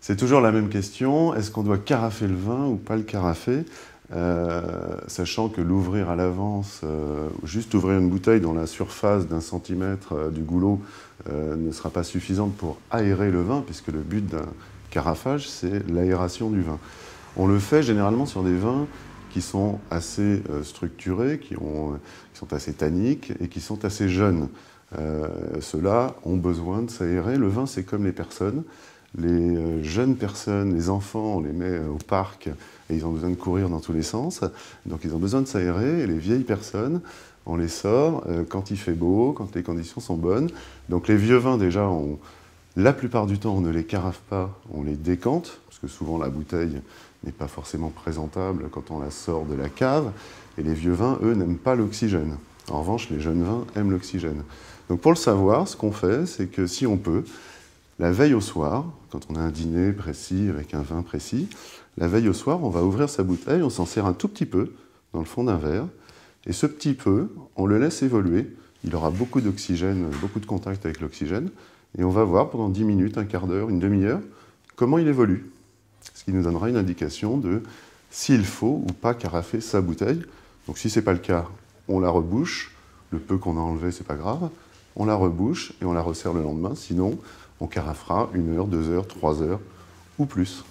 C'est toujours la même question, est-ce qu'on doit carafer le vin ou pas le carafer? Sachant que l'ouvrir à l'avance, juste ouvrir une bouteille dont la surface d'un centimètre du goulot ne sera pas suffisante pour aérer le vin, puisque le but d'un carafage, c'est l'aération du vin. On le fait généralement sur des vins qui sont assez structurés, qui sont assez tanniques et qui sont assez jeunes. Ceux-là ont besoin de s'aérer. Le vin, c'est comme les personnes. Les jeunes personnes, les enfants, on les met au parc et ils ont besoin de courir dans tous les sens. Donc ils ont besoin de s'aérer. Et les vieilles personnes, on les sort quand il fait beau, quand les conditions sont bonnes. Donc les vieux vins, déjà, la plupart du temps, on ne les carafe pas, on les décante, parce que souvent la bouteille n'est pas forcément présentable quand on la sort de la cave. Et les vieux vins, eux, n'aiment pas l'oxygène. En revanche, les jeunes vins aiment l'oxygène. Donc pour le savoir, ce qu'on fait, c'est que si on peut, la veille au soir, quand on a un dîner précis avec un vin précis, la veille au soir, on va ouvrir sa bouteille, on s'en sert un tout petit peu dans le fond d'un verre, et ce petit peu, on le laisse évoluer. Il aura beaucoup d'oxygène, beaucoup de contact avec l'oxygène, et on va voir pendant 10 minutes, un quart d'heure, une demi-heure, comment il évolue. Ce qui nous donnera une indication de s'il faut ou pas carafer sa bouteille. Donc si ce n'est pas le cas, on la rebouche, le peu qu'on a enlevé, c'est pas grave, on la rebouche et on la resserre le lendemain, sinon on carafera 1 heure, 2 heures, 3 heures ou plus.